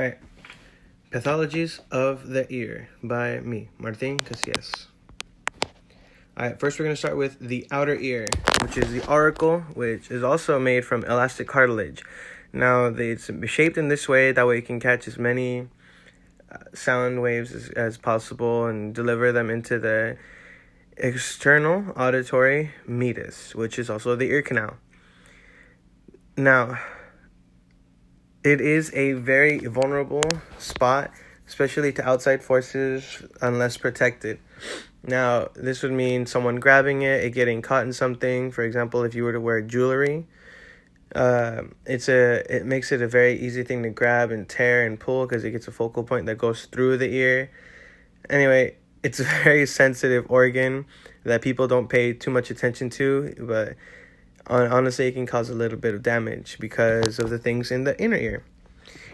All right. Pathologies of the Ear by me, Martin Casillas. All right, first we're going to start with the outer ear, which is the auricle, which is also made from elastic cartilage. Now, it's shaped in this way, that way it can catch as many sound waves as possible and deliver them into the external auditory meatus, which is also the ear canal. Now, it is a very vulnerable spot, especially to outside forces, unless protected. Now, this would mean someone grabbing it getting caught in something. For example, if you were to wear jewelry, it makes it a very easy thing to grab and tear and pull because it gets a focal point that goes through the ear. Anyway, it's a very sensitive organ that people don't pay too much attention to, but honestly, it can cause a little bit of damage because of the things in the inner ear.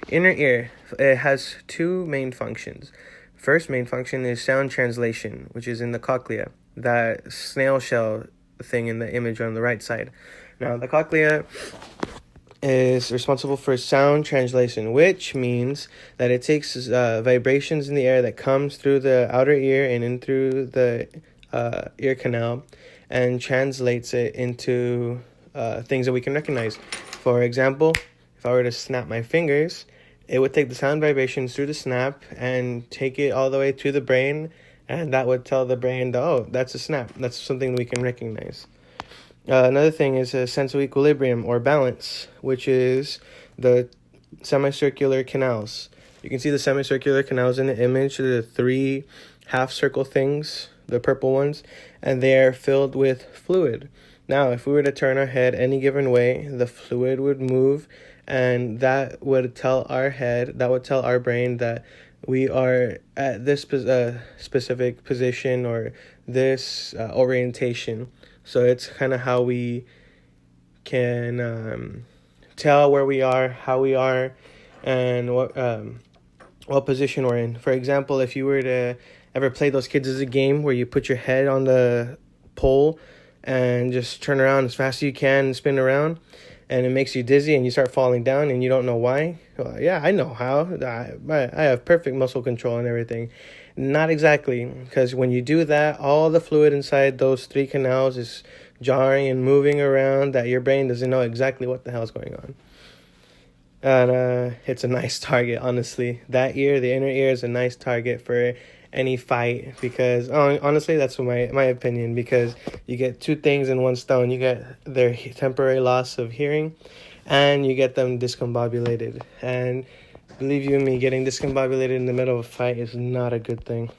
Inner ear, it has two main functions. First main function is sound translation, which is in the cochlea, that snail shell thing in the image on the right side. Now, the cochlea is responsible for sound translation, which means that it takes vibrations in the air that comes through the outer ear and in through the ear canal and translates it into things that we can recognize. For example, if I were to snap my fingers, it would take the sound vibrations through the snap and take it all the way to the brain, and that would tell the brain, oh, that's a snap. That's something we can recognize. Another thing is a sense of equilibrium or balance, which is the semicircular canals. You can see the semicircular canals in the image, the three half-circle things, the purple ones, and they are filled with fluid. Now, if we were to turn our head any given way, the fluid would move, and that would tell our brain that we are at this specific position or this orientation. So it's kind of how we can tell where we are, how we are, and what position we're in. For example, if you were to ever play those kids as a game where you put your head on the pole and just turn around as fast as you can and spin around, and it makes you dizzy and you start falling down and you don't know why. Well, yeah, I know how. I have perfect muscle control and everything. Not exactly, because when you do that, all the fluid inside those three canals is jarring and moving around that your brain doesn't know exactly what the hell's going on. And it's a nice target, honestly. That ear, the inner ear, is a nice target for any fight because honestly, that's my opinion, because you get two things in one stone. You get their temporary loss of hearing and you get them discombobulated. And believe you me, getting discombobulated in the middle of a fight is not a good thing.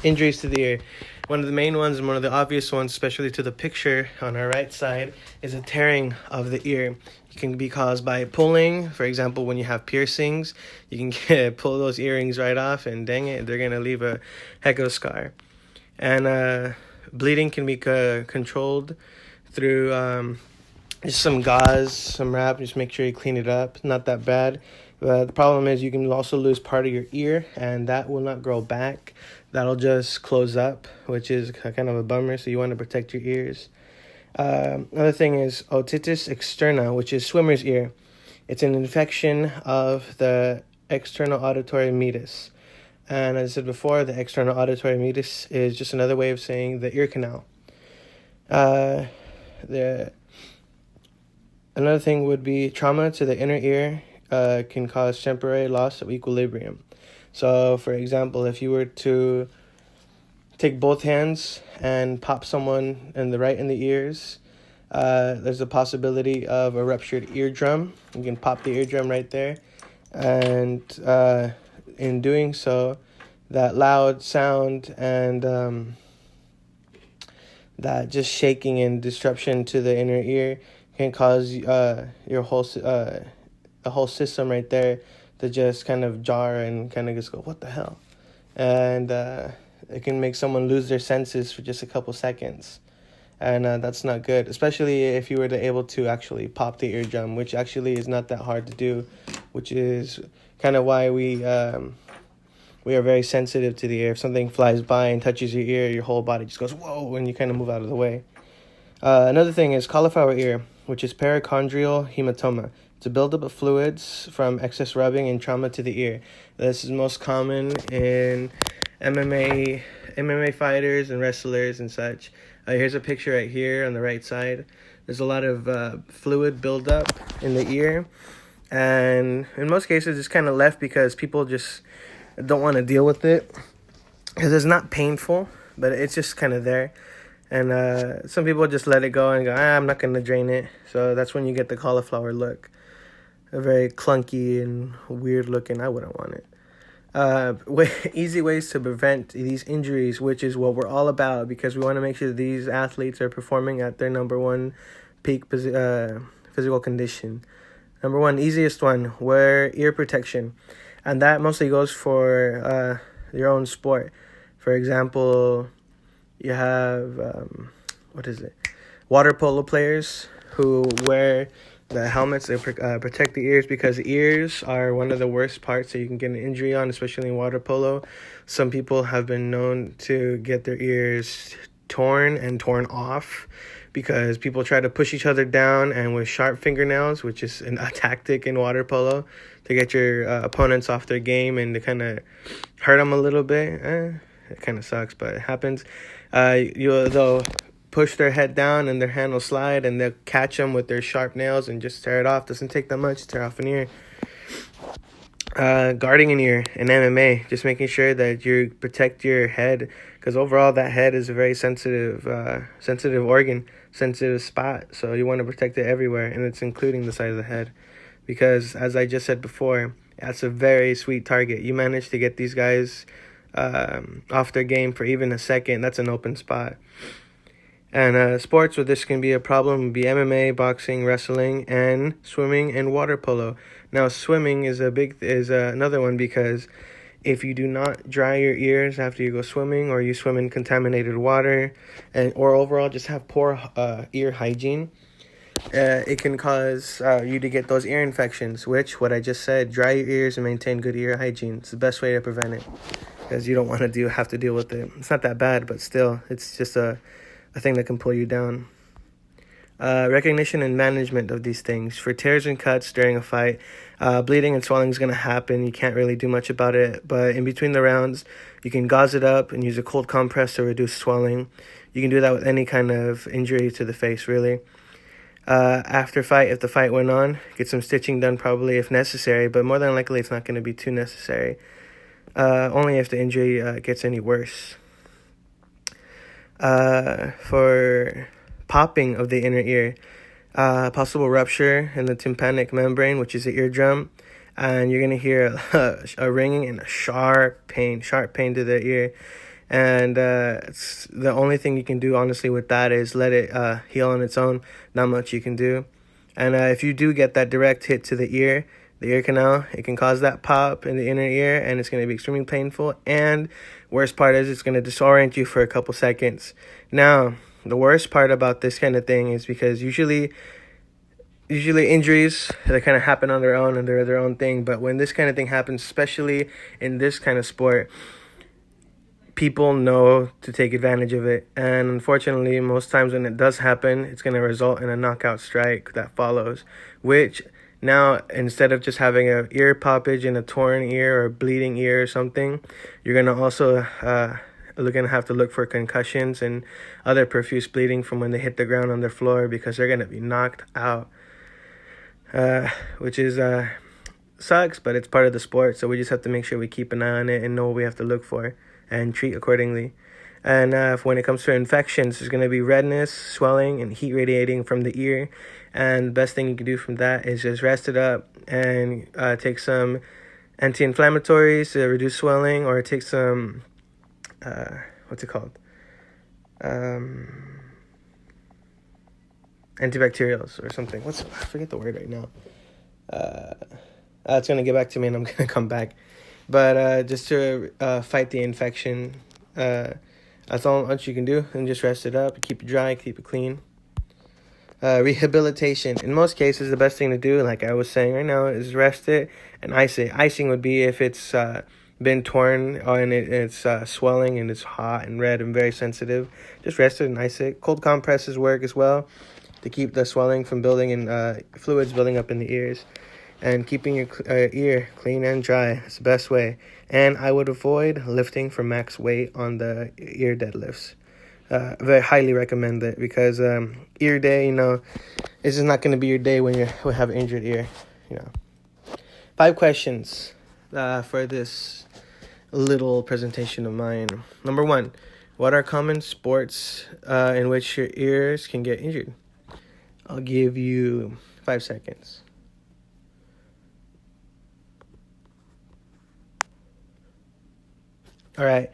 Injuries to the ear. One of the main ones and one of the obvious ones, especially to the picture on our right side, is a tearing of the ear. It can be caused by pulling. For example, when you have piercings, you can pull those earrings right off, and dang it, they're going to leave a heck of a scar. And bleeding can be controlled through just some gauze, some wrap. Just make sure you clean it up. Not that bad. The problem is you can also lose part of your ear, and that will not grow back. That'll just close up, which is kind of a bummer, so you want to protect your ears. Another thing is otitis externa, which is swimmer's ear. It's an infection of the external auditory meatus. And as I said before, the external auditory meatus is just another way of saying the ear canal. Another thing would be trauma to the inner ear can cause temporary loss of equilibrium. So, for example, if you were to take both hands and pop someone in the ears, there's a possibility of a ruptured eardrum. You can pop the eardrum right there, and in doing so, that loud sound and that just shaking and disruption to the inner ear can cause your whole system right there to just kind of jar and kind of just go, what the hell? And it can make someone lose their senses for just a couple seconds. And that's not good, especially if you were able to actually pop the eardrum, which actually is not that hard to do, which is kind of why we are very sensitive to the ear. If something flies by and touches your ear, your whole body just goes, whoa, and you kind of move out of the way. Another thing is cauliflower ear, which is perichondrial hematoma. It's a buildup of fluids from excess rubbing and trauma to the ear. This is most common in MMA fighters and wrestlers and such. Here's a picture right here on the right side. There's a lot of fluid buildup in the ear, and in most cases, it's kind of left because people just don't want to deal with it because it's not painful, but it's just kind of there. And some people just let it go and go, I'm not going to drain it. So that's when you get the cauliflower look. A very clunky and weird looking. I wouldn't want it. Easy ways to prevent these injuries, which is what we're all about, because we want to make sure these athletes are performing at their number one peak physical condition. Number one, easiest one, wear ear protection. And that mostly goes for your own sport. For example, you have, water polo players who wear the helmets that protect the ears, because the ears are one of the worst parts that you can get an injury on, especially in water polo. Some people have been known to get their ears torn off because people try to push each other down, and with sharp fingernails, which is a tactic in water polo to get your opponents off their game and to kind of hurt them a little bit. It kind of sucks, but it happens. They'll push their head down and their hand will slide, and they'll catch them with their sharp nails and just tear it off. Doesn't take that much to tear off an ear. Guarding an ear in MMA, just making sure that you protect your head, because overall that head is a very sensitive organ, sensitive spot. So you want to protect it everywhere, and it's including the side of the head, because as I just said before, that's a very sweet target. You manage to get these guys off their game for even a second, that's an open spot. And sports where this can be a problem would be MMA, boxing, wrestling, and swimming and water polo. Now, swimming is another one, because if you do not dry your ears after you go swimming, or you swim in contaminated water, or overall just have poor ear hygiene, it can cause you to get those ear infections, which, what I just said, dry your ears and maintain good ear hygiene. It's the best way to prevent it, because you don't want to have to deal with it. It's not that bad, but still, it's just a thing that can pull you down. Recognition and management of these things. For tears and cuts during a fight, bleeding and swelling is going to happen. You can't really do much about it, but in between the rounds, you can gauze it up and use a cold compress to reduce swelling. You can do that with any kind of injury to the face, really. After fight, if the fight went on, get some stitching done probably if necessary, but more than likely it's not going to be too necessary. Only if the injury gets any worse. For popping of the inner ear, possible rupture in the tympanic membrane, which is the eardrum, and you're going to hear a ringing and a sharp pain to the ear. And it's the only thing you can do, honestly, with that is let it heal on its own. Not much you can do. And if you do get that direct hit to the ear canal, it can cause that pop in the inner ear, and it's going to be extremely painful. And worst part is it's going to disorient you for a couple seconds. Now, the worst part about this kind of thing is because usually injuries, they kind of happen on their own and they're their own thing. But when this kind of thing happens, especially in this kind of sport, people know to take advantage of it. And unfortunately, most times when it does happen, it's going to result in a knockout strike that follows, which now, instead of just having an ear poppage and a torn ear or bleeding ear or something, you're going to also going to have to look for concussions and other profuse bleeding from when they hit the ground on their floor, because they're going to be knocked out, which is sucks, but it's part of the sport. So we just have to make sure we keep an eye on it and know what we have to look for and treat accordingly. And when it comes to infections, there's going to be redness, swelling, and heat radiating from the ear. And the best thing you can do from that is just rest it up and take some anti-inflammatories to reduce swelling, or take some, antibacterials or something. I forget the word right now. It's going to get back to me and I'm going to come back. But just to fight the infection, that's all much you can do, and just rest it up, keep it dry, keep it clean. Rehabilitation. In most cases, the best thing to do, like I was saying right now, is rest it and ice it. Icing would be if it's been torn and it's swelling and it's hot and red and very sensitive. Just rest it and ice it. Cold compresses work as well. to keep the swelling from building and fluids building up in the ears. And keeping your ear clean and dry is the best way. And I would avoid lifting for max weight on the ear deadlifts. Very highly recommend it because ear day, this is not going to be your day when you have an injured ear. 5 questions for this little presentation of mine. Number 1, what are common sports in which your ears can get injured? I'll give you 5 seconds. All right.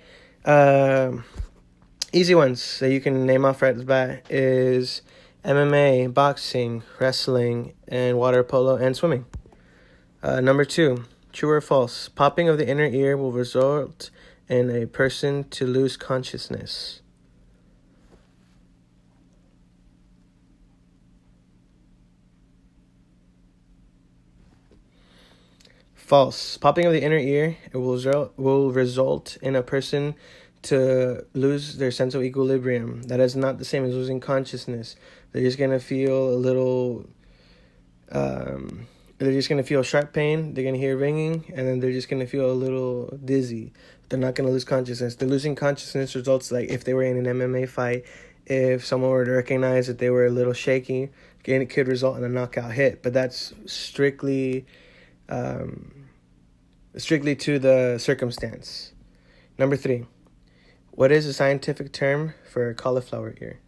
Easy ones that you can name off right at the bat is MMA, boxing, wrestling, and water polo and swimming. Number 2, true or false? Popping of the inner ear will result in a person to lose consciousness. False. Popping of the inner ear will result in a person to lose their sense of equilibrium. That is not the same as losing consciousness. They're just going to feel a little... they're just going to feel sharp pain. They're going to hear ringing. And then they're just going to feel a little dizzy. They're not going to lose consciousness. The losing consciousness results like if they were in an MMA fight. If someone were to recognize that they were a little shaky, it could result in a knockout hit. But that's strictly to the circumstance. Number 3, what is the scientific term for cauliflower ear?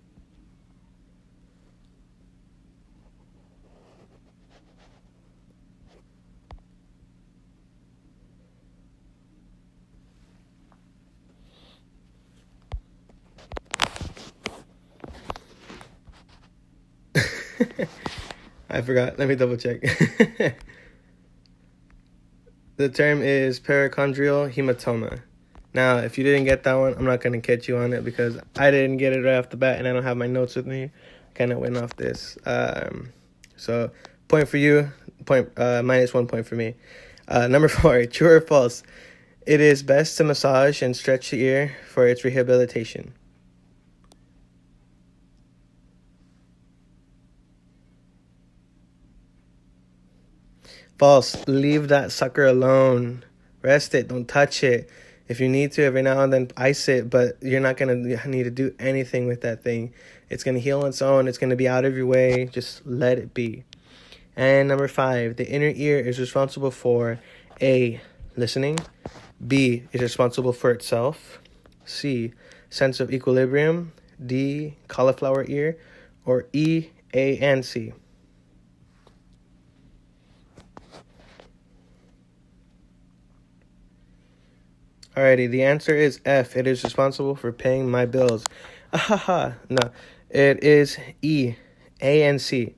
I forgot. Let me double check. The term is perichondrial hematoma. Now, if you didn't get that one, I'm not going to catch you on it because I didn't get it right off the bat and I don't have my notes with me. Kind of went off this. So, point for you, minus 1 point for me. Number 4, true or false? It is best to massage and stretch the ear for its rehabilitation. False. Leave that sucker alone. Rest it. Don't touch it. If you need to, every now and then ice it, but you're not going to need to do anything with that thing. It's going to heal on its own. It's going to be out of your way. Just let it be. And number 5, the inner ear is responsible for A, listening. B, is responsible for itself. C, sense of equilibrium. D, cauliflower ear. Or E, A, and C. Alrighty, the answer is F. It is responsible for paying my bills. No, it is E, A, and C.